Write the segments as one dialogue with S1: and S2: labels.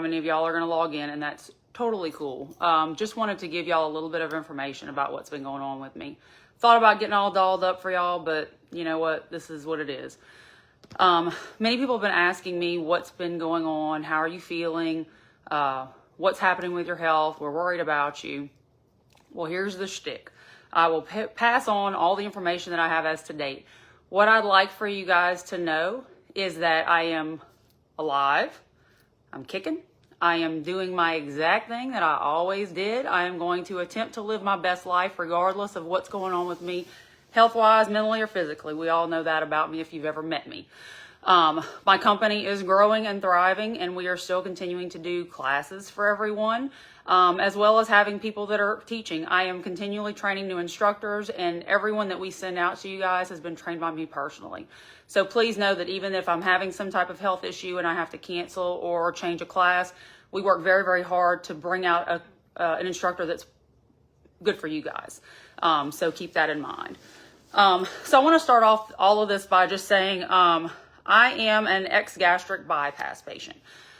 S1: many of y'all are going to log in, and that's totally cool. Just wanted to give y'all a little bit of information about what's been going on with me. Thought about getting all dolled up for y'all, but you know what? This is what it is. Many people have been asking me what's been going on. How are you feeling? What's happening with your health? We're worried about you. Well, here's the shtick. I will pass on all the information that I have as to date. What I'd like for you guys to know is that I am alive. I'm kicking. I am doing my exact thing that I always did. I am going to attempt to live my best life regardless of what's going on with me, health-wise, mentally, or physically. We all know that about me if you've ever met me. My company is growing and thriving, and we are still continuing to do classes for everyone, as well as having people that are teaching. I am continually training new instructors, and everyone that we send out to you guys has been trained by me personally. So please know that even if I'm having some type of health issue and I have to cancel or change a class, we work very, very hard to bring out an instructor that's good for you guys. So keep that in mind. So I want to start off all of this by just saying I am an ex-gastric bypass patient.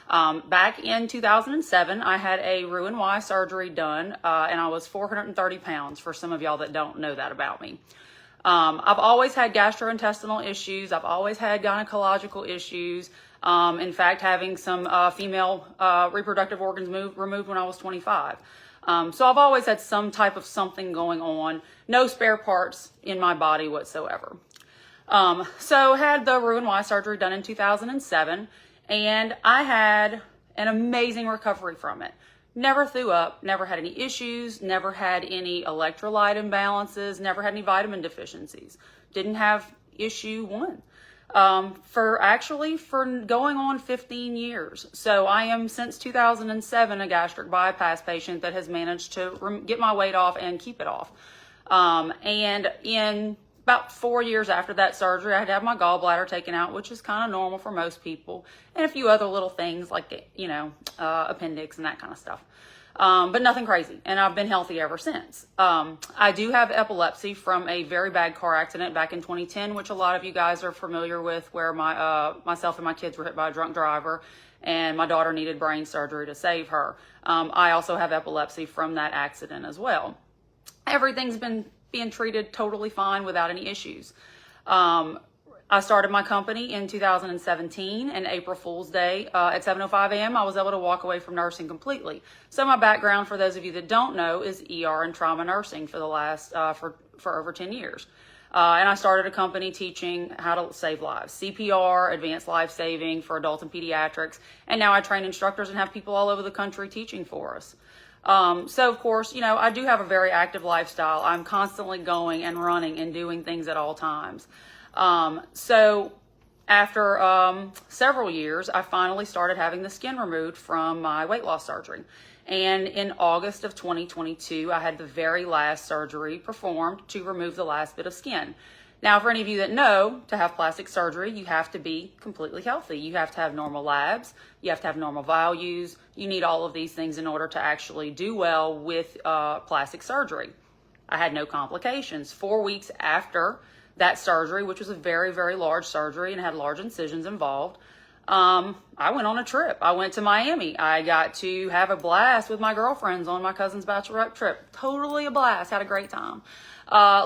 S1: Back in 2007, I had a Roux-en-Y surgery done, and I was 430 pounds for some of y'all that don't know that about me. I've always had gastrointestinal issues. I've always had gynecological issues. In fact, having some female reproductive organs removed when I was 25. So I've always had some type of something going on. No spare parts in my body whatsoever. So had the Roux-en-Y surgery done in 2007, and I had an amazing recovery from it. Never threw up, never had any issues, never had any electrolyte imbalances, never had any vitamin deficiencies. Didn't have issue one. For going on 15 years. So I am since 2007 a gastric bypass patient that has managed to get my weight off and keep it off. And in about 4 years after that surgery, I had to have my gallbladder taken out, which is kind of normal for most people, and a few other little things like, appendix and that kind of stuff. But nothing crazy. And I've been healthy ever since. I do have epilepsy from a very bad car accident back in 2010, which a lot of you guys are familiar with, where myself and my kids were hit by a drunk driver, and my daughter needed brain surgery to save her. I also have epilepsy from that accident as well. Everything's been being treated totally fine without any issues. I started my company in 2017, and April Fool's Day at 7:05 a.m. I was able to walk away from nursing completely. So my background, for those of you that don't know, is ER and trauma nursing for the last for over 10 years. And I started a company teaching how to save lives, CPR, advanced life saving for adults and pediatrics, and now I train instructors and have people all over the country teaching for us. So of course, I do have a very active lifestyle. I'm constantly going and running and doing things at all times. So after several years, I finally started having the skin removed from my weight loss surgery. And in August of 2022, I had the very last surgery performed to remove the last bit of skin. Now, for any of you that know, to have plastic surgery, you have to be completely healthy. You have to have normal labs. You have to have normal values. You need all of these things in order to actually do well with plastic surgery. I had no complications. 4 weeks after that surgery, which was a very, very large surgery and had large incisions involved, I went on a trip. I went to Miami. I got to have a blast with my girlfriends on my cousin's bachelorette trip. Totally a blast. Had a great time.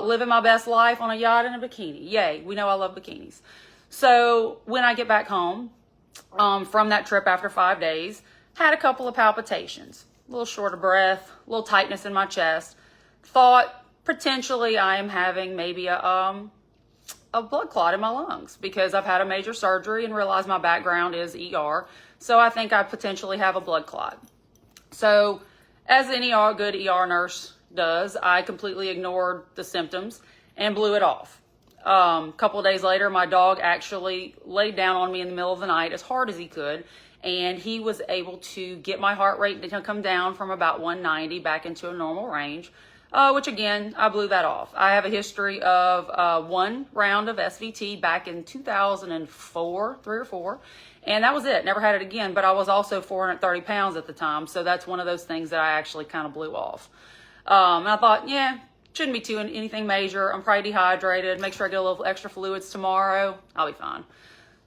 S1: Living my best life on a yacht in a bikini. Yay. We know I love bikinis. So when I get back home from that trip after 5 days, had a couple of palpitations, a little short of breath, a little tightness in my chest. Thought potentially I am having maybe a blood clot in my lungs because I've had a major surgery and realized my background is ER. So I think I potentially have a blood clot. So as any good ER nurse does, I completely ignored the symptoms and blew it off. A couple of days later, my dog actually laid down on me in the middle of the night as hard as he could, and he was able to get my heart rate to come down from about 190 back into a normal range, which again, I blew that off. I have a history of one round of SVT back in 2004, 3 or 4, and that was it. Never had it again, but I was also 430 pounds at the time, so that's one of those things that I actually kind of blew off. And I thought, yeah, shouldn't be anything major. I'm probably dehydrated. Make sure I get a little extra fluids tomorrow. I'll be fine.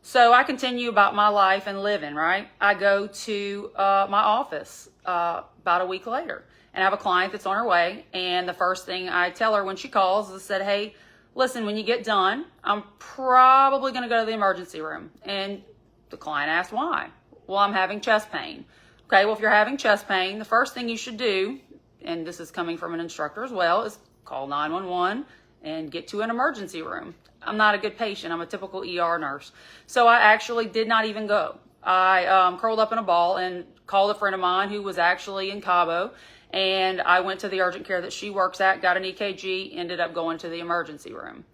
S1: So I continue about my life and living, right? I go to my office about a week later, and I have a client that's on her way. And the first thing I tell her when she calls is I said, hey, listen, when you get done, I'm probably going to go to the emergency room. And the client asked why. Well, I'm having chest pain. Okay, well, if you're having chest pain, the first thing you should do, and this is coming from an instructor as well, is call 911 and get to an emergency room. I'm not a good patient. I'm a typical ER nurse. So I actually did not even go. I curled up in a ball and called a friend of mine who was actually in Cabo, and I went to the urgent care that she works at, got an EKG, ended up going to the emergency room.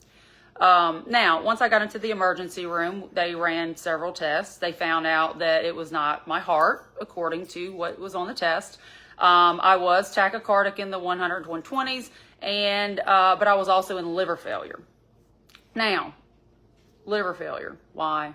S1: Now, once I got into the emergency room, they ran several tests. They found out that it was not my heart, according to what was on the test. I was tachycardic in the 100 to 120s, but I was also in liver failure. Now, liver failure, why?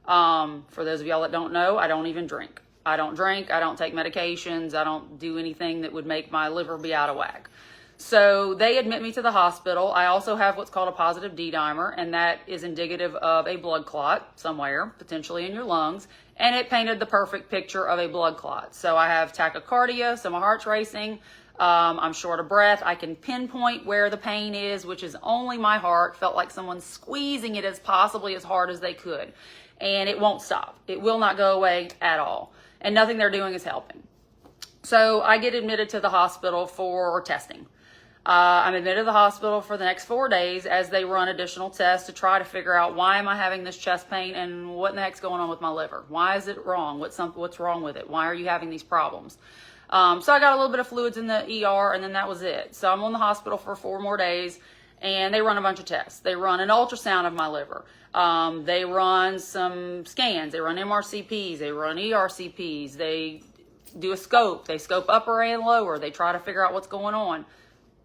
S1: For those of y'all that don't know, I don't even drink. I don't drink, I don't take medications, I don't do anything that would make my liver be out of whack. So they admit me to the hospital. I also have what's called a positive D-dimer, and that is indicative of a blood clot somewhere, potentially in your lungs, and it painted the perfect picture of a blood clot. So I have tachycardia, so my heart's racing, I'm short of breath, I can pinpoint where the pain is, which is only my heart. Felt like someone squeezing it as hard as they could, and it won't stop. It will not go away at all, and nothing they're doing is helping. So I get admitted to the hospital for testing. I'm admitted to the hospital for the next 4 days as they run additional tests to try to figure out why am I having this chest pain and what in the heck's going on with my liver? Why is it wrong? What's wrong with it? Why are you having these problems? So I got a little bit of fluids in the ER, and then that was it. So I'm on the hospital for 4 more days, and they run a bunch of tests. They run an ultrasound of my liver. They run some scans. They run MRCPs. They run ERCPs. They do a scope. They scope upper and lower. They try to figure out what's going on.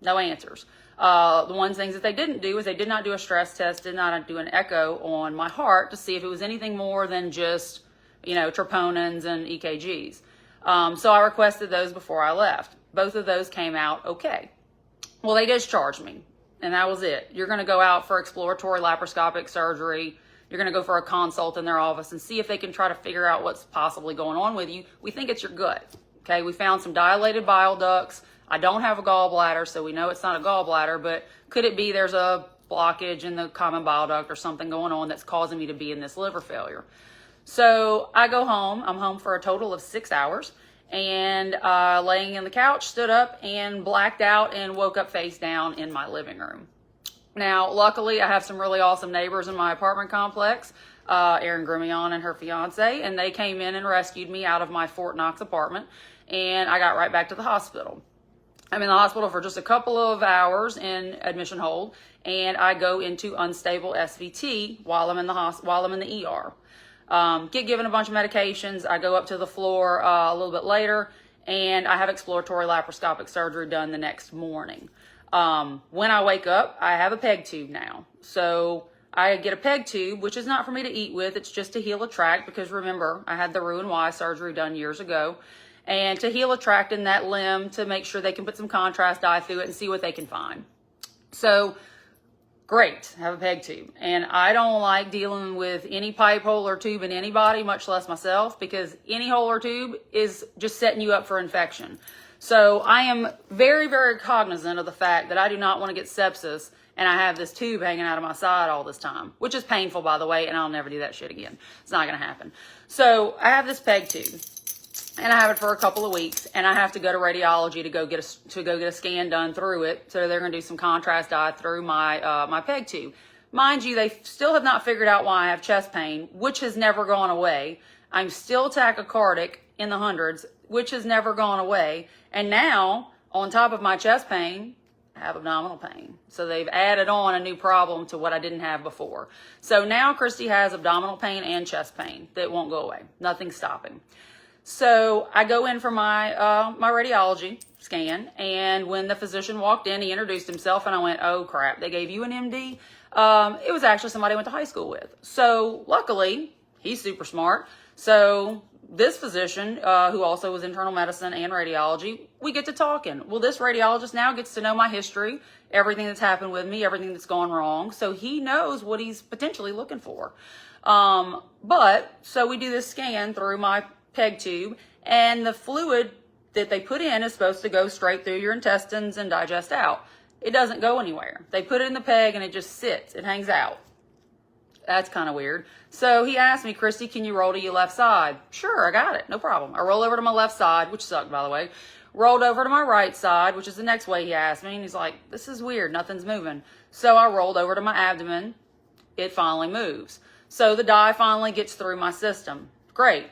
S1: No answers. The one things that they didn't do is they did not do a stress test, did not do an echo on my heart to see if it was anything more than just, troponins and EKGs. So I requested those before I left. Both of those came out okay. Well, they discharged me, and that was it. You're going to go out for exploratory laparoscopic surgery. You're going to go for a consult in their office and see if they can try to figure out what's possibly going on with you. We think it's your gut. Okay, we found some dilated bile ducts. I don't have a gallbladder, so we know it's not a gallbladder, but could it be there's a blockage in the common bile duct or something going on that's causing me to be in this liver failure? So I go home. I'm home for a total of 6 hours, and laying in the couch, stood up and blacked out and woke up face down in my living room. Now, luckily, I have some really awesome neighbors in my apartment complex, Erin Grimion and her fiance, and they came in and rescued me out of my Fort Knox apartment, and I got right back to the hospital. I'm in the hospital for just a couple of hours in admission hold, and I go into unstable SVT while I'm in the ER. Get given a bunch of medications. I go up to the floor a little bit later, and I have exploratory laparoscopic surgery done the next morning. When I wake up, I have a PEG tube now. So I get a PEG tube, which is not for me to eat with. It's just to heal a tract, because remember, I had the Roux-en-Y surgery done years ago. And to heal a tract in that limb to make sure they can put some contrast dye through it and see what they can find. So, great, have a PEG tube. And I don't like dealing with any pipe, hole, or tube in anybody, much less myself, because any hole or tube is just setting you up for infection. So I am very, very cognizant of the fact that I do not want to get sepsis and I have this tube hanging out of my side all this time, which is painful, by the way, and I'll never do that shit again. It's not going to happen. So I have this PEG tube. And I have it for a couple of weeks, and I have to go to radiology to go get a scan done through it. So they're going to do some contrast dye through my PEG tube. Mind you, they still have not figured out why I have chest pain, which has never gone away. I'm still tachycardic in the hundreds, which has never gone away. And now, on top of my chest pain, I have abdominal pain. So they've added on a new problem to what I didn't have before. So now Christy has abdominal pain and chest pain that won't go away. Nothing's stopping. So I go in for my radiology scan, and when the physician walked in, he introduced himself, and I went, oh crap, they gave you an MD? It was actually somebody I went to high school with. So luckily, he's super smart. So this physician, who also was internal medicine and radiology, we get to talking. Well, this radiologist now gets to know my history, everything that's happened with me, everything that's gone wrong. So he knows what he's potentially looking for. So we do this scan through my PEG tube, and the fluid that they put in is supposed to go straight through your intestines and digest out. It doesn't go anywhere. They put it in the PEG and it just sits. It hangs out. That's kind of weird. So he asked me, Christy, can you roll to your left side? Sure, I got it. No problem. I roll over to my left side, which sucked, by the way. Rolled over to my right side, which is the next way he asked me. And he's like, this is weird. Nothing's moving. So I rolled over to my abdomen. It finally moves. So the dye finally gets through my system. Great.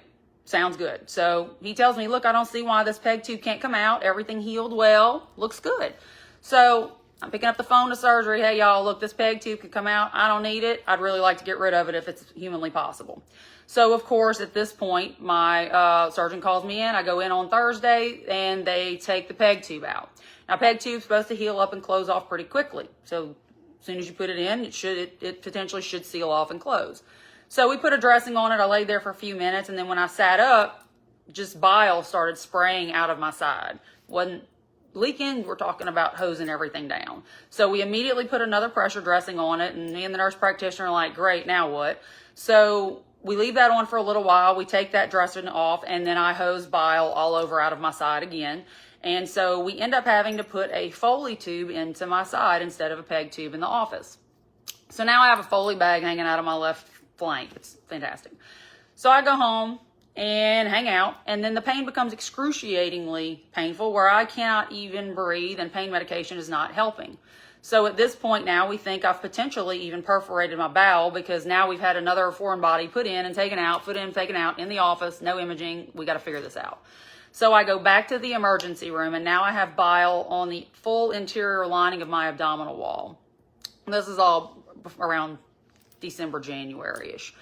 S1: Sounds good. So he tells me, look, I don't see why this PEG tube can't come out. Everything healed well. Looks good. So I'm picking up the phone to surgery. Hey, y'all, look, this PEG tube could come out. I don't need it. I'd really like to get rid of it if it's humanly possible. So, of course, at this point, my surgeon calls me in. I go in on Thursday, and they take the PEG tube out. Now, PEG tube's supposed to heal up and close off pretty quickly. So as soon as you put it in, it potentially should seal off and close. So we put a dressing on it. I laid there for a few minutes, and then when I sat up, just bile started spraying out of my side. Wasn't leaking, we're talking about hosing everything down. So we immediately put another pressure dressing on it, and me and the nurse practitioner are like, great, now what? So we leave that on for a little while. We take that dressing off, and then I hose bile all over out of my side again. And so we end up having to put a Foley tube into my side instead of a PEG tube in the office. So now I have a Foley bag hanging out of my left flank. It's fantastic. So I go home and hang out, and then the pain becomes excruciatingly painful where I cannot even breathe, and pain medication is not helping. So at this point now, we think I've potentially even perforated my bowel, because now we've had another foreign body put in and taken out, put in, taken out in the office, no imaging. We got to figure this out. So I go back to the emergency room, and now I have bile on the full interior lining of my abdominal wall. This is all around December, January-ish.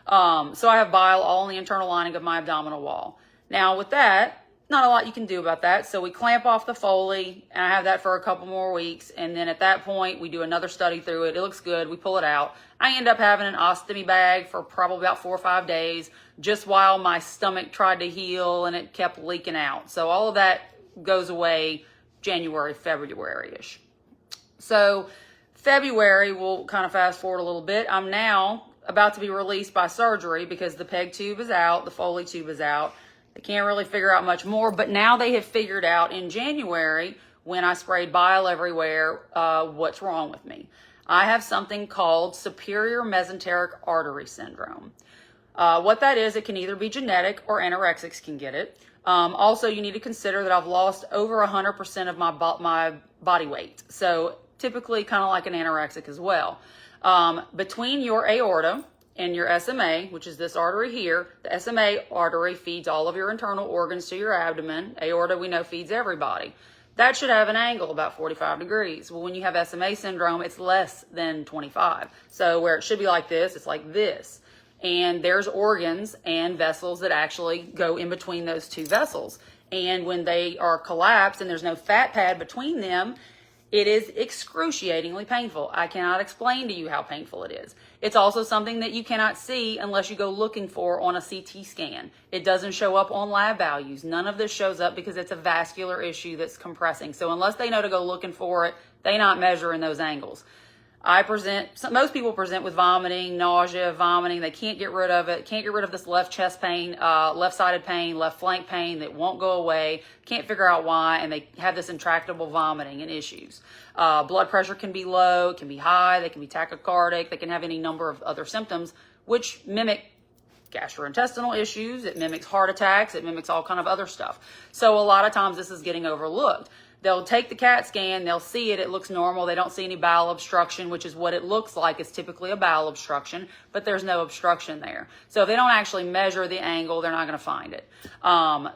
S1: So I have bile all in the internal lining of my abdominal wall. Now with that, not a lot you can do about that. So we clamp off the Foley, and I have that for a couple more weeks. And then at that point, we do another study through it. It looks good. We pull it out. I end up having an ostomy bag for probably about 4 or 5 days, just while my stomach tried to heal and it kept leaking out. So all of that goes away January, February-ish. So February, we'll kind of fast forward a little bit. I'm now about to be released by surgery because the PEG tube is out, the Foley tube is out. They can't really figure out much more, but now they have figured out in January, when I sprayed bile everywhere, what's wrong with me. I have something called superior mesenteric artery syndrome. What that is, it can either be genetic or anorexics can get it. Also, you need to consider that I've lost over 100% of my body weight. So typically kind of like an anorexic as well. Between your aorta and your SMA, which is this artery here, the SMA artery feeds all of your internal organs to your abdomen. Aorta, we know, feeds everybody. That should have an angle about 45 degrees. Well, when you have SMA syndrome, it's less than 25. So where it should be like this, it's like this. And there's organs and vessels that actually go in between those two vessels. And when they are collapsed and there's no fat pad between them, it is excruciatingly painful. I cannot explain to you how painful it is. It's also something that you cannot see unless you go looking for on a CT scan. It doesn't show up on lab values. None of this shows up because it's a vascular issue that's compressing. So unless they know to go looking for it, they're not measuring those angles. Most people present with vomiting, nausea, vomiting. They can't get rid of it. Can't get rid of this left chest pain, left-sided pain, left flank pain that won't go away. Can't figure out why, and they have this intractable vomiting and issues. Blood pressure can be low, it can be high, they can be tachycardic, they can have any number of other symptoms which mimic gastrointestinal issues, it mimics heart attacks, it mimics all kind of other stuff. So a lot of times this is getting overlooked. They'll take the CAT scan, they'll see it, it looks normal, they don't see any bowel obstruction, which is what it looks like. It's typically a bowel obstruction, but there's no obstruction there. So if they don't actually measure the angle, they're not going to find it.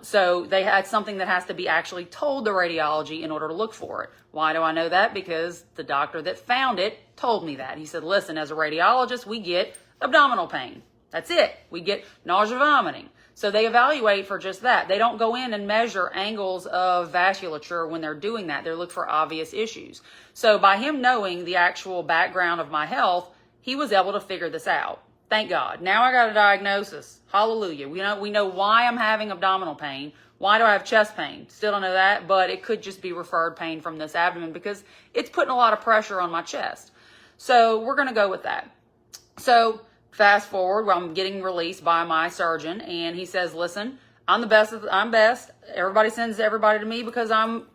S1: So they had something that has to be actually told to radiology in order to look for it. Why do I know that? Because the doctor that found it told me that. He said, listen, as a radiologist, we get abdominal pain. That's it. We get nausea, vomiting. So they evaluate for just that. They don't go in and measure angles of vasculature when they're doing that. They look for obvious issues. So by him knowing the actual background of my health, he was able to figure this out. Thank God. Now I got a diagnosis. Hallelujah. We know why I'm having abdominal pain. Why do I have chest pain? Still don't know that, but it could just be referred pain from this abdomen because it's putting a lot of pressure on my chest. So we're going to go with that. So Fast forward, where I'm getting released by my surgeon, and he says, listen, I'm best. Everybody sends everybody to me because I'm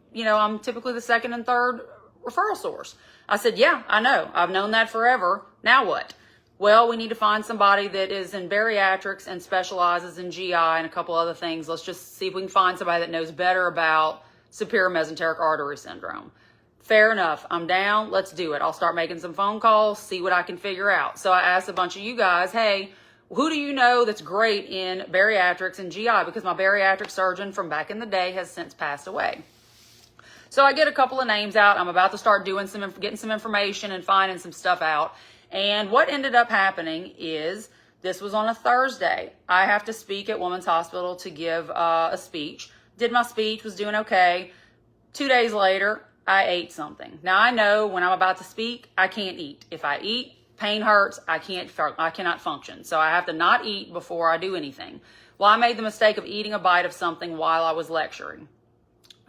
S1: typically the second and third referral source. I said, yeah, I know. I've known that forever. Now what? Well, we need to find somebody that is in bariatrics and specializes in GI and a couple other things. Let's just see if we can find somebody that knows better about superior mesenteric artery syndrome. Fair enough. I'm down. Let's do it. I'll start making some phone calls, see what I can figure out. So I asked a bunch of you guys, hey, who do you know that's great in bariatrics and GI? Because my bariatric surgeon from back in the day has since passed away. So I get a couple of names out. I'm about to start getting some information and finding some stuff out. And what ended up happening is, this was on a Thursday. I have to speak at Women's Hospital to give a speech. Did my speech, was doing okay. 2 days later, I ate something. Now I know when I'm about to speak, I can't eat. If I eat, pain hurts, I cannot function. So I have to not eat before I do anything. Well, I made the mistake of eating a bite of something while I was lecturing.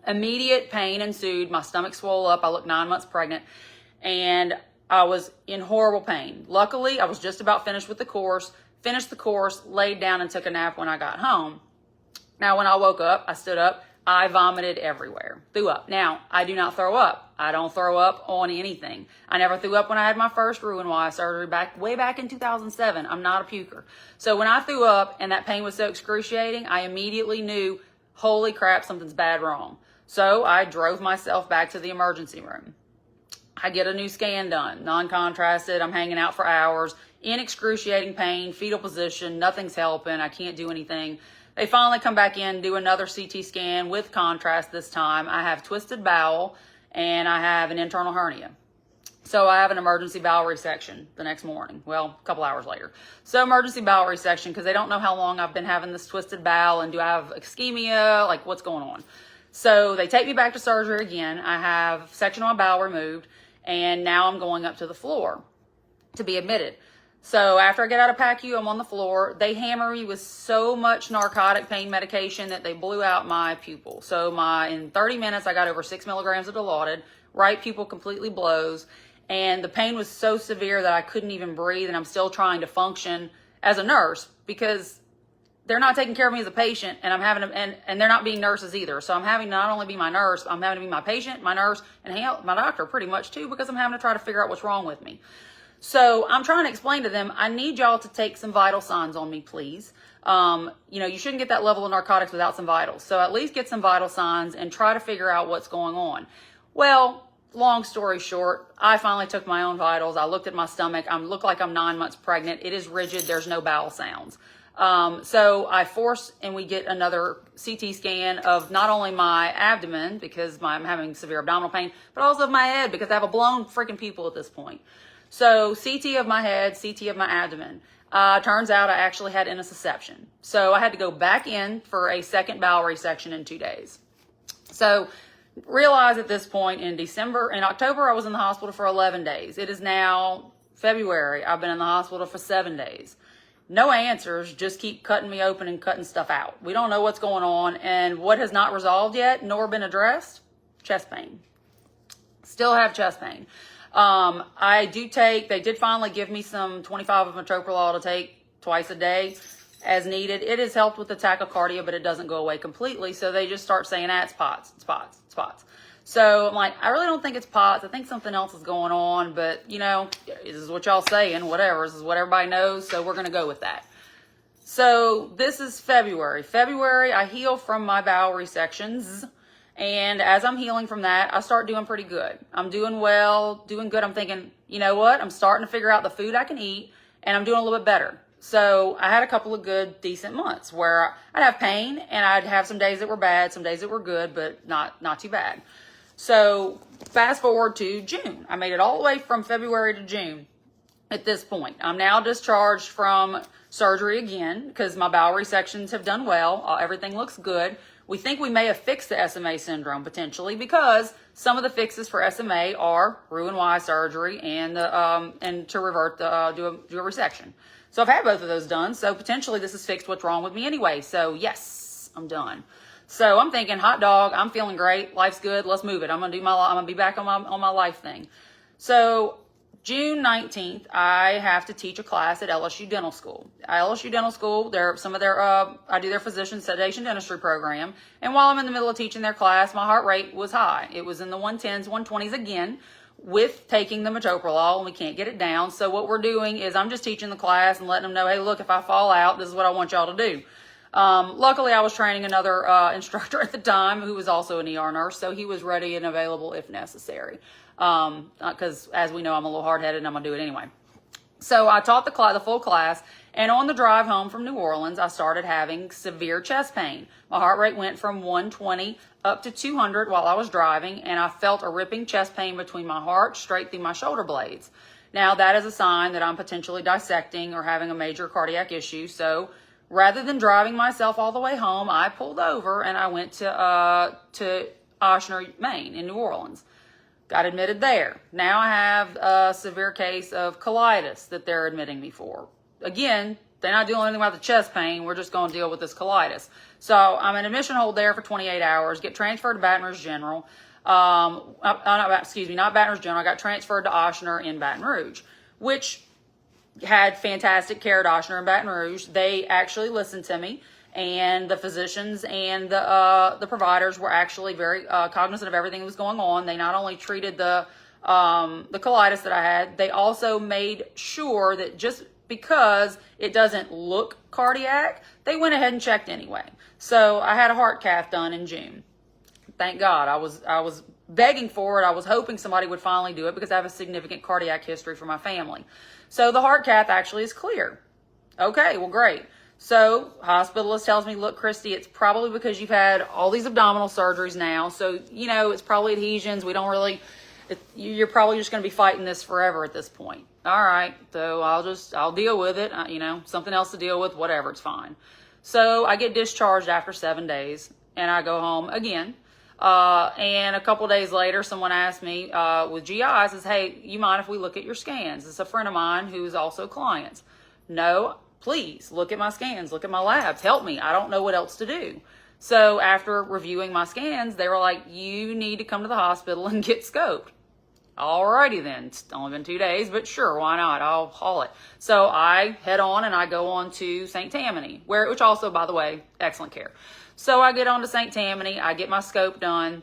S1: Immediate pain ensued. My stomach swelled up. I looked 9 months pregnant, and I was in horrible pain. Luckily, I was just about finished with the course, laid down and took a nap when I got home. Now, when I woke up, I stood up. I vomited everywhere, threw up. Now, I do not throw up. I don't throw up on anything. I never threw up when I had my first Roux-en-Y surgery way back in 2007. I'm not a puker. So when I threw up and that pain was so excruciating, I immediately knew, holy crap, something's bad wrong. So I drove myself back to the emergency room. I get a new scan done, non-contrasted. I'm hanging out for hours in excruciating pain, fetal position. Nothing's helping. I can't do anything. They finally come back in, do another CT scan with contrast this time. I have twisted bowel and I have an internal hernia. So I have an emergency bowel resection the next morning. Well, a couple hours later. So emergency bowel resection, because they don't know how long I've been having this twisted bowel and do I have ischemia, like what's going on. So they take me back to surgery again. I have section of my bowel removed, and now I'm going up to the floor to be admitted. So after I get out of PACU, I'm on the floor. They hammer me with so much narcotic pain medication that they blew out my pupil. So in 30 minutes, I got over 6 milligrams of Dilaudid. Right pupil completely blows. And the pain was so severe that I couldn't even breathe. And I'm still trying to function as a nurse because they're not taking care of me as a patient, and and they're not being nurses either. So I'm having to not only be my nurse, I'm having to be my patient, my nurse, and my doctor pretty much too, because I'm having to try to figure out what's wrong with me. So I'm trying to explain to them, I need y'all to take some vital signs on me, please. You shouldn't get that level of narcotics without some vitals. So at least get some vital signs and try to figure out what's going on. Well, long story short, I finally took my own vitals. I looked at my stomach. I look like I'm 9 months pregnant. It is rigid. There's no bowel sounds. So I force, and we get another CT scan of not only my abdomen, because I'm having severe abdominal pain, but also of my head, because I have a blown freaking pupil at this point. So CT of my head, CT of my abdomen. Turns out I actually had intussusception. So I had to go back in for a second bowel resection in 2 days. So realize at this point in October, I was in the hospital for 11 days. It is now February. I've been in the hospital for 7 days. No answers, just keep cutting me open and cutting stuff out. We don't know what's going on, and what has not resolved yet, nor been addressed, chest pain. Still have chest pain. They did finally give me some 25 of metoprolol to take twice a day as needed. It has helped with the tachycardia, but it doesn't go away completely. So they just start saying, it's POTS. So I'm like, I really don't think it's POTS. I think something else is going on, but this is what y'all saying, whatever. This is what everybody knows. So we're going to go with that. So this is February. I heal from my bowel resections. And as I'm healing from that, I start doing pretty good. I'm doing well, doing good. I'm thinking, you know what? I'm starting to figure out the food I can eat, and I'm doing a little bit better. So I had a couple of good, decent months where I'd have pain, and I'd have some days that were bad, some days that were good, but not too bad. So fast forward to June. I made it all the way from February to June at this point. I'm now discharged from surgery again because my bowel resections have done well. Everything looks good. We think we may have fixed the SMA syndrome potentially, because some of the fixes for SMA are Roux-en-Y surgery and to revert do a resection. So I've had both of those done. So potentially this has fixed what's wrong with me anyway. So yes, I'm done. So I'm thinking, hot dog, I'm feeling great. Life's good. Let's move it. I'm gonna be back on my life thing. So June 19th, I have to teach a class at LSU Dental School. LSU Dental School, I do their physician sedation dentistry program. And while I'm in the middle of teaching their class, my heart rate was high. It was in the 110s, 120s again with taking the metoprolol, and we can't get it down. So what we're doing is I'm just teaching the class and letting them know, hey, look, if I fall out, this is what I want y'all to do. Luckily, I was training another instructor at the time who was also an ER nurse, so he was ready and available if necessary. Because as we know, I'm a little hard-headed and I'm going to do it anyway. So I taught the full class, and on the drive home from New Orleans, I started having severe chest pain. My heart rate went from 120 up to 200 while I was driving, and I felt a ripping chest pain between my heart straight through my shoulder blades. Now, that is a sign that I'm potentially dissecting or having a major cardiac issue, so rather than driving myself all the way home, I pulled over and I went to Oshner, Maine in New Orleans. Got admitted there. Now I have a severe case of colitis that they're admitting me for. Again, they're not doing anything about the chest pain. We're just going to deal with this colitis. So I'm in admission hold there for 28 hours, get transferred to Baton Rouge General. Not Baton Rouge General. I got transferred to Oshner in Baton Rouge, which had fantastic care at Oshner in Baton Rouge. They actually listened to me, and the physicians and the providers were actually very cognizant of everything that was going on. They not only treated the colitis that I had, they also made sure that just because it doesn't look cardiac, they went ahead and checked anyway. So I had a heart cath done in June. Thank God. I was begging for it. I was hoping somebody would finally do it because I have a significant cardiac history for my family. So the heart cath actually is clear. Okay, well, great. So hospitalist tells me, look, Christy, it's probably because you've had all these abdominal surgeries now. So, it's probably adhesions. You're probably just going to be fighting this forever at this point. All right. So I'll deal with it. Something else to deal with, whatever, it's fine. So I get discharged after 7 days and I go home again. And a couple days later, someone asked me, with GI, says, hey, you mind if we look at your scans? It's a friend of mine who's also clients. No, please look at my scans, look at my labs, help me. I don't know what else to do. So after reviewing my scans, they were like, you need to come to the hospital and get scoped. Alrighty then, it's only been 2 days, but sure, why not? I'll haul it. So I head on and I go on to St. Tammany, which also, by the way, excellent care. So I get on to St. Tammany, I get my scope done,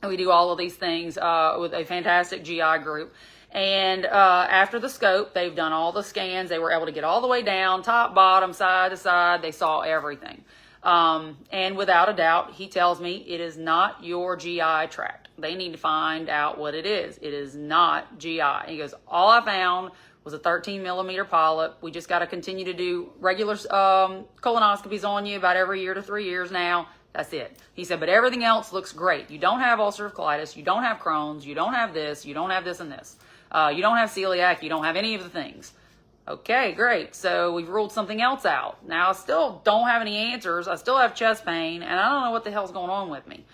S1: and we do all of these things with a fantastic GI group. And after the scope, they've done all the scans. They were able to get all the way down, top, bottom, side to side. They saw everything. And without a doubt, he tells me it is not your GI tract. They need to find out what it is. It is not GI. He goes, all I found was a 13 millimeter polyp. We just got to continue to do regular colonoscopies on you about every year to 3 years now. That's it. He said, but everything else looks great. You don't have ulcerative colitis. You don't have Crohn's. You don't have this. You don't have this and this. You don't have celiac. You don't have any of the things. Okay, great. So we've ruled something else out. Now I still don't have any answers. I still have chest pain, and I don't know what the hell's going on with me.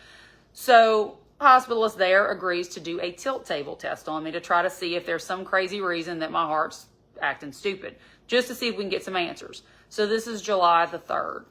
S1: So hospitalist there agrees to do a tilt table test on me to try to see if there's some crazy reason that my heart's acting stupid, just to see if we can get some answers. So this is July the 3rd.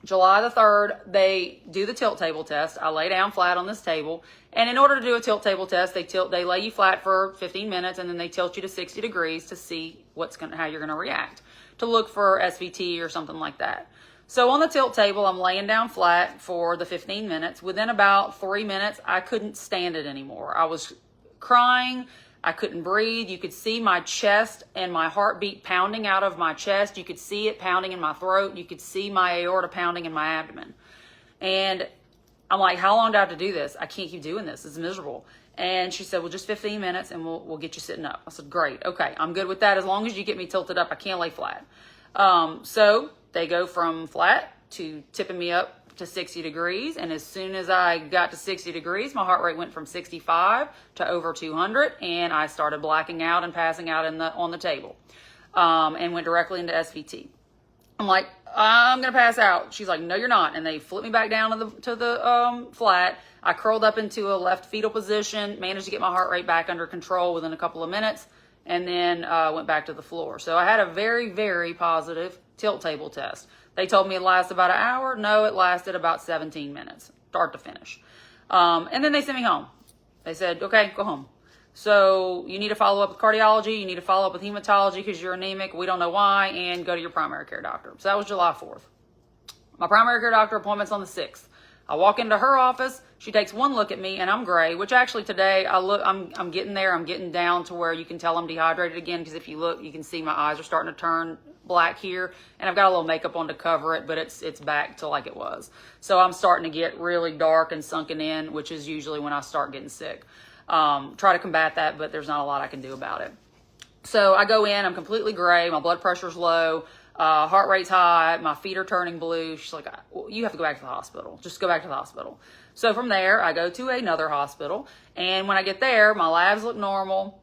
S1: July the 3rd, they do the tilt table test. I lay down flat on this table. And in order to do a tilt table test, they lay you flat for 15 minutes and then they tilt you to 60 degrees to see how you're going to react, to look for SVT or something like that. So on the tilt table, I'm laying down flat for the 15 minutes. Within about 3 minutes, I couldn't stand it anymore. I was crying. I couldn't breathe. You could see my chest and my heartbeat pounding out of my chest. You could see it pounding in my throat. You could see my aorta pounding in my abdomen. And I'm like, how long do I have to do this? I can't keep doing this. It's miserable. And she said, well, just 15 minutes and we'll get you sitting up. I said, great. Okay, I'm good with that. As long as you get me tilted up, I can't lay flat. So they go from flat to tipping me up to 60 degrees. And as soon as I got to 60 degrees, my heart rate went from 65 to over 200. And I started blacking out and passing out on the table, and went directly into SVT. I'm like, I'm going to pass out. She's like, no, you're not. And they flipped me back down to the flat. I curled up into a left fetal position, managed to get my heart rate back under control within a couple of minutes, and then went back to the floor. So I had a very, very positive tilt table test. They told me it lasted about an hour. No, it lasted about 17 minutes, start to finish. And then they sent me home. They said, okay, go home. So you need to follow up with cardiology. You need to follow up with hematology because you're anemic. We don't know why. And go to your primary care doctor. So that was July 4th. My primary care doctor appointment's on the 6th. I walk into her office. She takes one look at me, and I'm gray, which actually today I'm getting there. I'm getting down to where you can tell I'm dehydrated again, because if you look, you can see my eyes are starting to turn black here, and I've got a little makeup on to cover it, but it's back to like it was. So I'm starting to get really dark and sunken in, which is usually when I start getting sick. Try to combat that, but there's not a lot I can do about it. So I go in, I'm completely gray, my blood pressure's low, heart rate's high, my feet are turning blue. She's like, well, you have to go back to the hospital. Just go back to the hospital. So from there, I go to another hospital, and when I get there, my labs look normal.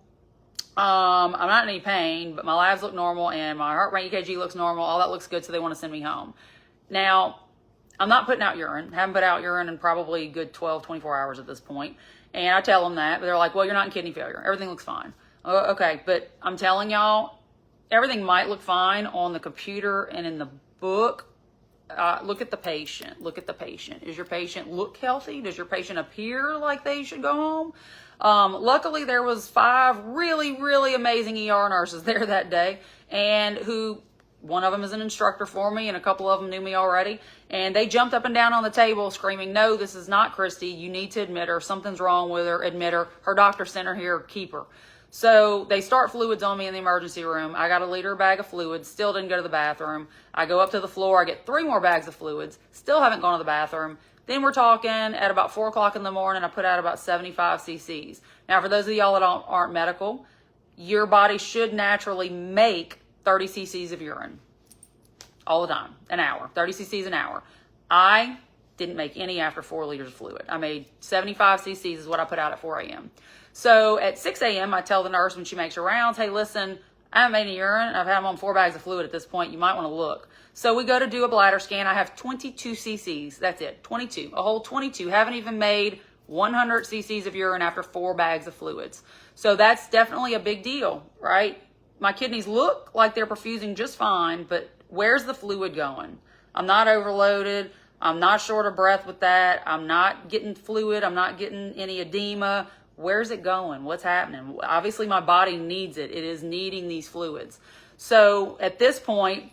S1: I'm not in any pain, but my labs look normal, and my heart rate EKG looks normal. All that looks good, so they want to send me home. Now, I'm not putting out urine. Haven't put out urine in probably a good 12, 24 hours at this point. And I tell them that, but they're like, well, you're not in kidney failure. Everything looks fine. Okay, but I'm telling y'all, everything might look fine on the computer and in the book. Look at the patient. Look at the patient. Does your patient look healthy? Does your patient appear like they should go home? Luckily, there was 5 really, really amazing ER nurses there that day, and one of them is an instructor for me, and a couple of them knew me already, and they jumped up and down on the table screaming, no, this is not Christy. You need to admit her. Something's wrong with her. Admit her. Her doctor sent her here. Keep her. So they start fluids on me in the emergency room. I got a liter bag of fluids, still didn't go to the bathroom. I go up to the floor, I get 3 more bags of fluids, still haven't gone to the bathroom. Then we're talking at about 4 o'clock in the morning, I put out about 75 cc's. Now, for those of y'all that aren't medical, your body should naturally make 30 cc's of urine all the time, an hour, 30 cc's an hour. I didn't make any after 4 liters of fluid. I made 75 cc's is what I put out at 4 a.m. So at 6 a.m., I tell the nurse when she makes her rounds, hey, listen, I haven't made any urine. I've had them on 4 bags of fluid at this point. You might want to look. So we go to do a bladder scan. I have 22 cc's. That's it, 22, a whole 22. Haven't even made 100 cc's of urine after 4 bags of fluids. So that's definitely a big deal, right? My kidneys look like they're perfusing just fine, but where's the fluid going? I'm not overloaded. I'm not short of breath with that. I'm not getting fluid. I'm not getting any edema. Where's it going? What's happening? Obviously, my body needs it. It is needing these fluids. So at this point,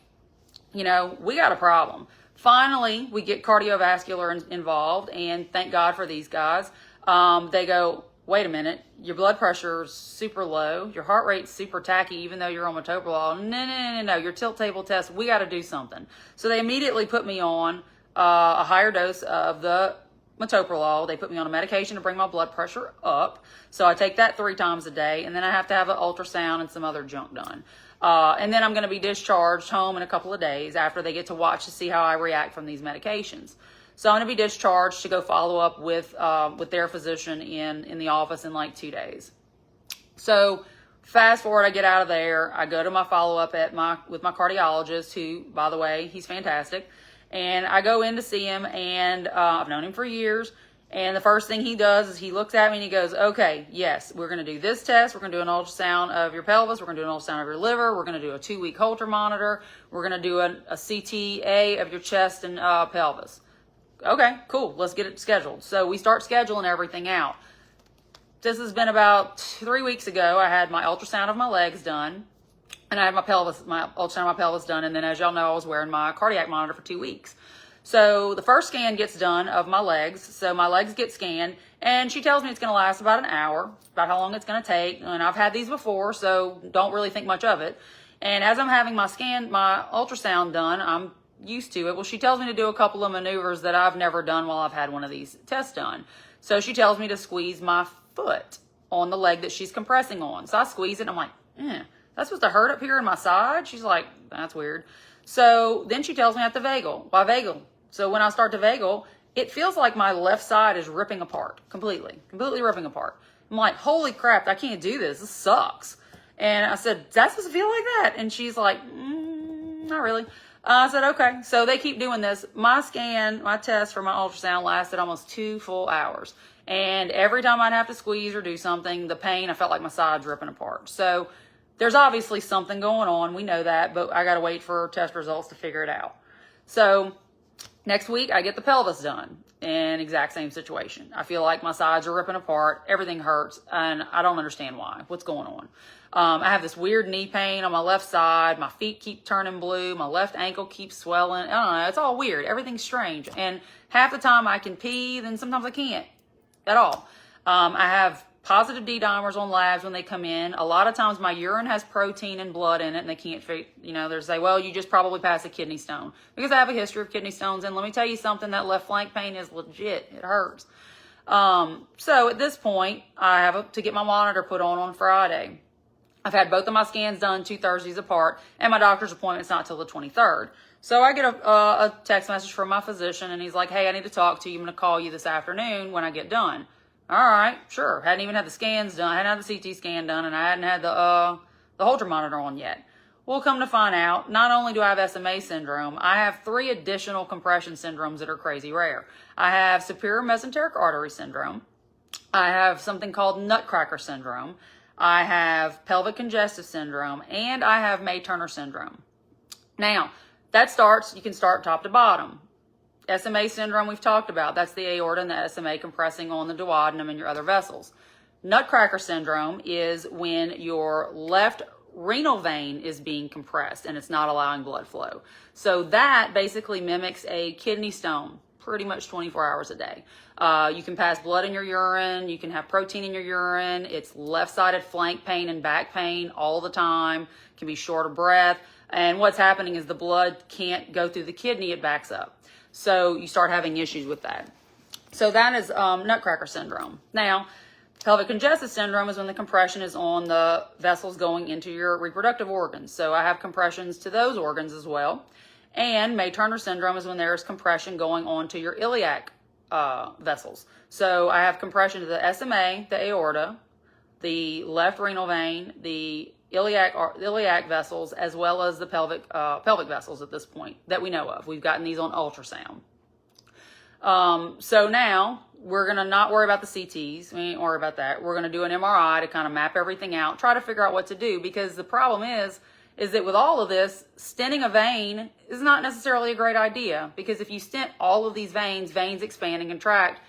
S1: we got a problem. Finally, we get cardiovascular involved, and thank God for these guys. They go, wait a minute, your blood pressure's super low, your heart rate's super tacky, even though you're on metoprolol. No, your tilt table test, we got to do something. So they immediately put me on a higher dose of the metoprolol. They put me on a medication to bring my blood pressure up. So I take that 3 times a day, and then I have to have an ultrasound and some other junk done. And then I'm going to be discharged home in a couple of days after they get to watch to see how I react from these medications. So I'm going to be discharged to go follow up with their physician in the office in like 2 days. So fast forward, I get out of there. I go to my follow-up with my cardiologist, who, by the way, he's fantastic. And I go in to see him, and I've known him for years. And the first thing he does is he looks at me and he goes, okay, yes, we're going to do this test. We're going to do an ultrasound of your pelvis. We're going to do an ultrasound of your liver. We're going to do a 2-week Holter monitor. We're going to do a CTA of your chest and pelvis. Okay, cool. Let's get it scheduled. So we start scheduling everything out. This has been about 3 weeks ago. I had my ultrasound of my legs done. And I had my ultrasound of my pelvis done. And then, as y'all know, I was wearing my cardiac monitor for 2 weeks. So the first scan gets done of my legs. So my legs get scanned. And she tells me it's going to last about an hour, about how long it's going to take. And I've had these before, so don't really think much of it. And as I'm having my ultrasound done, I'm used to it. Well, she tells me to do a couple of maneuvers that I've never done while I've had one of these tests done. So she tells me to squeeze my foot on the leg that she's compressing on. So I squeeze it, and I'm like, that's supposed to hurt up here in my side? She's like, that's weird. So then she tells me I have to vagal. Why vagal? So when I start to vagal, it feels like my left side is ripping apart, completely ripping apart. I'm like, holy crap, I can't do this. This sucks. And I said, that's supposed to feel like that? And she's like, not really. I said, okay. So they keep doing this. My test for my ultrasound lasted almost 2 full hours. And every time I'd have to squeeze or do something, the pain, I felt like my side's ripping apart. So there's obviously something going on. We know that, but I got to wait for test results to figure it out. So next week, I get the pelvis done. in exact same situation. I feel like my sides are ripping apart. Everything hurts, and I don't understand why. What's going on? I have this weird knee pain on my left side. My feet keep turning blue. My left ankle keeps swelling. I don't know. It's all weird. Everything's strange. And half the time I can pee, then sometimes I can't at all. I have positive D-dimers on labs when they come in. A lot of times my urine has protein and blood in it, and they can't, they say, well, you just probably passed a kidney stone, because I have a history of kidney stones. And let me tell you something, that left flank pain is legit. It hurts. So at this point, I have to get my monitor put on Friday. I've had both of my scans done 2 Thursdays apart, and my doctor's appointment's not till the 23rd. So I get a text message from my physician, and he's like, hey, I need to talk to you. I'm going to call you this afternoon when I get done. All right, sure. Hadn't even had the scans done. I hadn't had the CT scan done, and I hadn't had the Holter monitor on yet. Well, come to find out, not only do I have SMA syndrome, I have 3 additional compression syndromes that are crazy rare. I have superior mesenteric artery syndrome. I have something called nutcracker syndrome. I have pelvic congestive syndrome, and I have May-Turner syndrome. Now, you can start top to bottom. SMA syndrome we've talked about. That's the aorta and the SMA compressing on the duodenum and your other vessels. Nutcracker syndrome is when your left renal vein is being compressed and it's not allowing blood flow. So that basically mimics a kidney stone pretty much 24 hours a day. You can pass blood in your urine. You can have protein in your urine. It's left-sided flank pain and back pain all the time. Can be short of breath. And what's happening is the blood can't go through the kidney. It backs up. So you start having issues with that. So that is nutcracker syndrome. Now, pelvic congestive syndrome is when the compression is on the vessels going into your reproductive organs. So I have compressions to those organs as well. And May-Turner syndrome is when there's compression going on to your iliac vessels. So I have compression to the SMA, the aorta, the left renal vein, the iliac vessels, as well as the pelvic vessels at this point that we know of. We've gotten these on ultrasound. So now we're going to not worry about the CTs. We ain't worry about that. We're going to do an MRI to kind of map everything out, try to figure out what to do, because the problem is that with all of this, stenting a vein is not necessarily a great idea, because if you stent all of these veins expand and contract,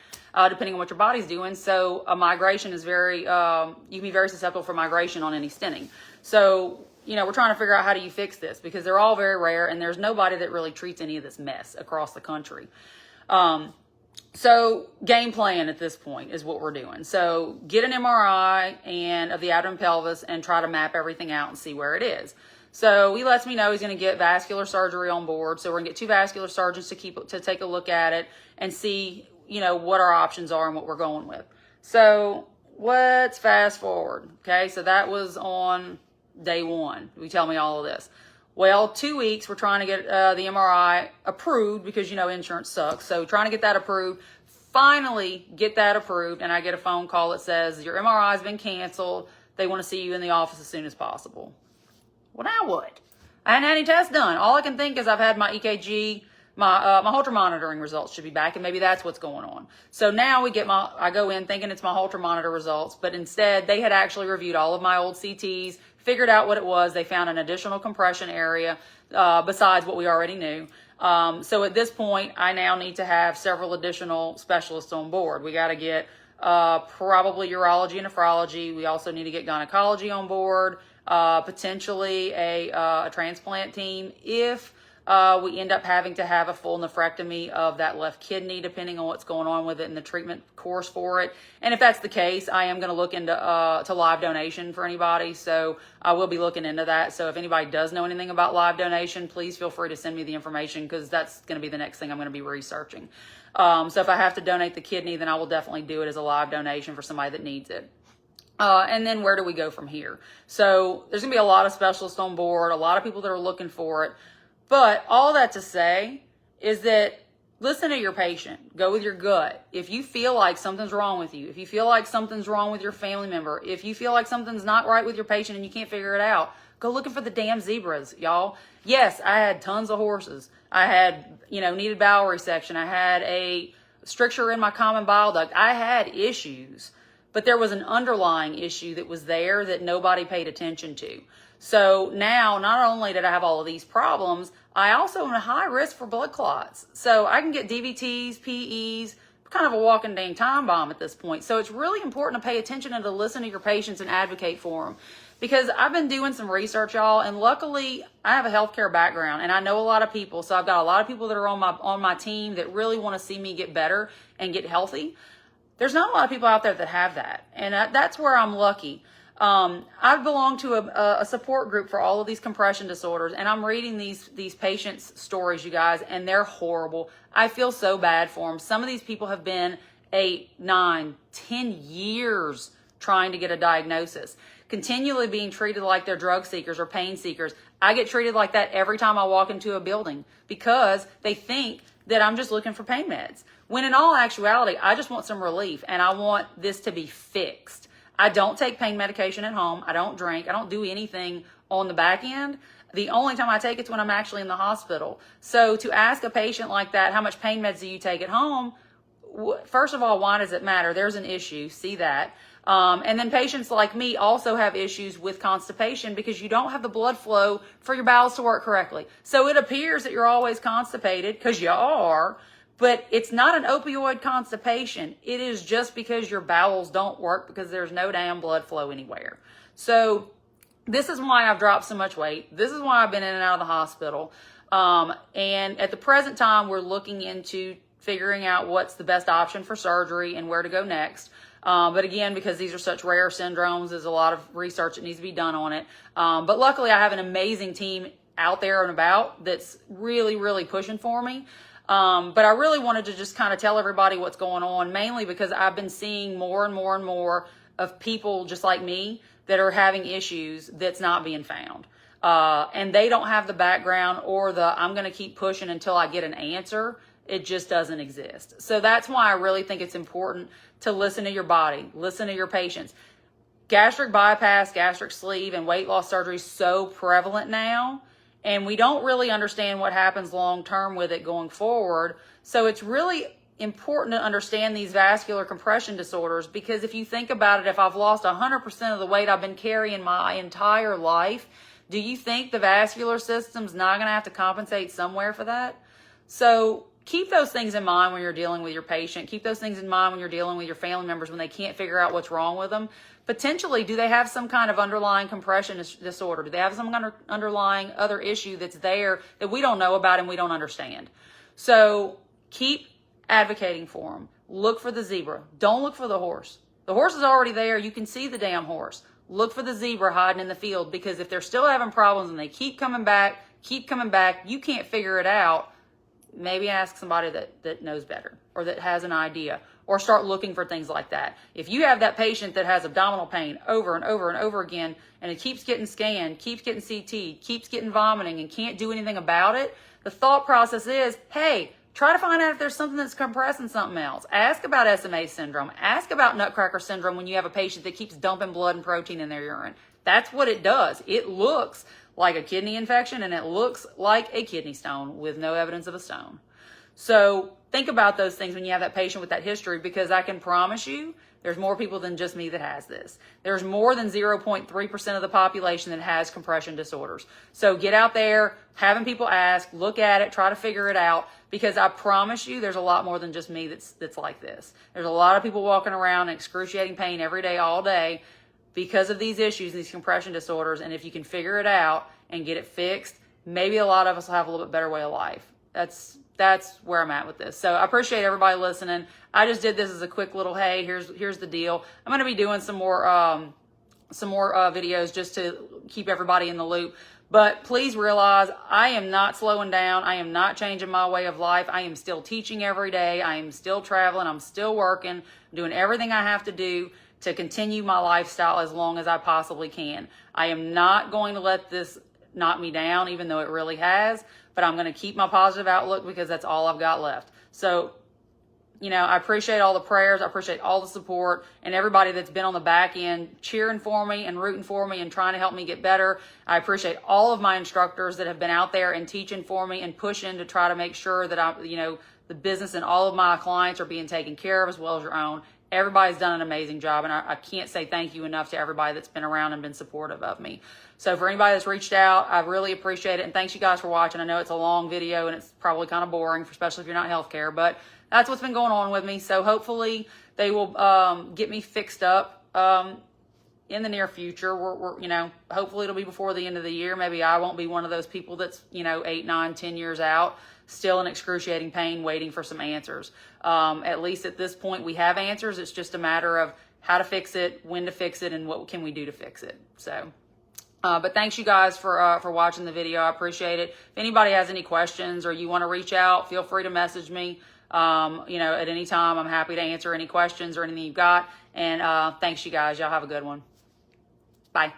S1: depending on what your body's doing. So a migration is you can be very susceptible for migration on any stenting. So, we're trying to figure out how do you fix this, because they're all very rare and there's nobody that really treats any of this mess across the country. So game plan at this point is what we're doing. So get an MRI of the abdomen pelvis and try to map everything out and see where it is. So he lets me know he's going to get vascular surgery on board. So we're going to get 2 vascular surgeons to take a look at it and see, what our options are and what we're going with. So let's fast forward. Okay. So that was on day 1. You tell me all of this. Well, 2 weeks, we're trying to get the MRI approved because, insurance sucks. So trying to get that approved, finally get that approved. And I get a phone call that says your MRI has been canceled. They want to see you in the office as soon as possible. Well, now what? I hadn't had any tests done. All I can think is I've had my EKG, my Holter monitoring results should be back, and maybe that's what's going on. So now I go in thinking it's my Holter monitor results, but instead they had actually reviewed all of my old CTs, figured out what it was. They found an additional compression area besides what we already knew. So at this point, I now need to have several additional specialists on board. We got to get probably urology and nephrology. We also need to get gynecology on board, potentially a transplant team if we end up having to have a full nephrectomy of that left kidney, depending on what's going on with it and the treatment course for it. And if that's the case, I am going to look into to live donation for anybody. So I will be looking into that. So if anybody does know anything about live donation, please feel free to send me the information, because that's going to be the next thing I'm going to be researching. So if I have to donate the kidney, then I will definitely do it as a live donation for somebody that needs it. And then where do we go from here? So there's going to be a lot of specialists on board, a lot of people that are looking for it. But all that to say is that listen to your patient. Go with your gut. If you feel like something's wrong with you, if you feel like something's wrong with your family member, if you feel like something's not right with your patient and you can't figure it out, go looking for the damn zebras, y'all. Yes, I had tons of horses. I had, needed bowel resection. I had a stricture in my common bile duct. I had issues, but there was an underlying issue that was there that nobody paid attention to. So now, not only did I have all of these problems, I also am at high risk for blood clots. So I can get DVTs, PEs, kind of a walking dang time bomb at this point. So it's really important to pay attention and to listen to your patients and advocate for them. Because I've been doing some research, y'all, and luckily I have a healthcare background and I know a lot of people. So I've got a lot of people that are on my team that really want to see me get better and get healthy. There's not a lot of people out there that have that, and that's where I'm lucky. I belong to a support group for all of these compression disorders, and I'm reading these patients' stories, you guys, and they're horrible. I feel so bad for them. Some of these people have been 8, 9, 10 years trying to get a diagnosis, continually being treated like they're drug seekers or pain seekers. I get treated like that every time I walk into a building because they think that I'm just looking for pain meds. When in all actuality, I just want some relief and I want this to be fixed. I don't take pain medication at home. I don't drink. I don't do anything on the back end. The only time I take it's when I'm actually in the hospital. So to ask a patient like that, how much pain meds do you take at home? First of all, why does it matter? There's an issue. See that. And then patients like me also have issues with constipation because you don't have the blood flow for your bowels to work correctly. So it appears that you're always constipated because you are, but it's not an opioid constipation. It is just because your bowels don't work because there's no damn blood flow anywhere. So this is why I've dropped so much weight. This is why I've been in and out of the hospital. And at the present time, we're looking into figuring out what's the best option for surgery and where to go next. But again, because these are such rare syndromes, there's a lot of research that needs to be done on it. But luckily I have an amazing team out there and about that's really, really pushing for me. But I really wanted to just kind of tell everybody what's going on, mainly because I've been seeing more and more and more of people just like me that are having issues that's not being found. And they don't have the background or I'm going to keep pushing until I get an answer. It just doesn't exist. So that's why I really think it's important to listen to your body, listen to your patients. Gastric bypass, gastric sleeve, and weight loss surgery is so prevalent now, and we don't really understand what happens long term with it going forward. So it's really important to understand these vascular compression disorders, because if you think about it, if I've lost 100% of the weight I've been carrying my entire life, do you think the vascular system's not going to have to compensate somewhere for that? So keep those things in mind when you're dealing with your patient. Keep those things in mind when you're dealing with your family members when they can't figure out what's wrong with them. Potentially, do they have some kind of underlying compression disorder? Do they have some kind of underlying other issue that's there that we don't know about and we don't understand? So keep advocating for them. Look for the zebra. Don't look for the horse. The horse is already there. You can see the damn horse. Look for the zebra hiding in the field, because if they're still having problems and they keep coming back, you can't figure it out. Maybe ask somebody that knows better or that has an idea, or start looking for things like that. If you have that patient that has abdominal pain over and over and over again, and it keeps getting scanned, keeps getting CT, keeps getting vomiting, and can't do anything about it, the thought process is, hey, try to find out if there's something that's compressing something else. Ask about SMA syndrome. Ask about nutcracker syndrome when you have a patient that keeps dumping blood and protein in their urine. That's what it does. It looks like a kidney infection, and it looks like a kidney stone with no evidence of a stone. So think about those things when you have that patient with that history, because I can promise you there's more people than just me that has this. There's more than 0.3% of the population that has compression disorders. So get out there, having people ask, look at it, try to figure it out, because I promise you there's a lot more than just me that's like this. There's a lot of people walking around in excruciating pain every day, all day, because of these issues, these compression disorders. And if you can figure it out and get it fixed, maybe a lot of us will have a little bit better way of life. That's where I'm at with this. So I appreciate everybody listening. I just did this as a quick little, hey, here's the deal. I'm going to be doing some more videos just to keep everybody in the loop. But please realize I am not slowing down. I am not changing my way of life. I am still teaching every day. I am still traveling. I'm still working, doing everything I have to do to continue my lifestyle as long as I possibly can. I am not going to let this knock me down, even though it really has, but I'm going to keep my positive outlook, because that's all I've got left. So, I appreciate all the prayers. I appreciate all the support and everybody that's been on the back end cheering for me and rooting for me and trying to help me get better. I appreciate all of my instructors that have been out there and teaching for me and pushing to try to make sure that the business and all of my clients are being taken care of, as well as your own. Everybody's done an amazing job, and I can't say thank you enough to everybody that's been around and been supportive of me. So for anybody that's reached out, I really appreciate it, and thanks you guys for watching. I know it's a long video, and it's probably kind of boring, especially if you're not healthcare, but that's what's been going on with me. So hopefully they will get me fixed up in the near future. We're you know, hopefully it'll be before the end of the year. Maybe I won't be one of those people that's, you know, 8, 9, 10 years out, still in excruciating pain, waiting for some answers. At least at this point, we have answers. It's just a matter of how to fix it, when to fix it, and what can we do to fix it. So, but thanks you guys for watching the video. I appreciate it. If anybody has any questions or you want to reach out, feel free to message me. You know, at any time, I'm happy to answer any questions or anything you've got. And thanks you guys. Y'all have a good one. Bye.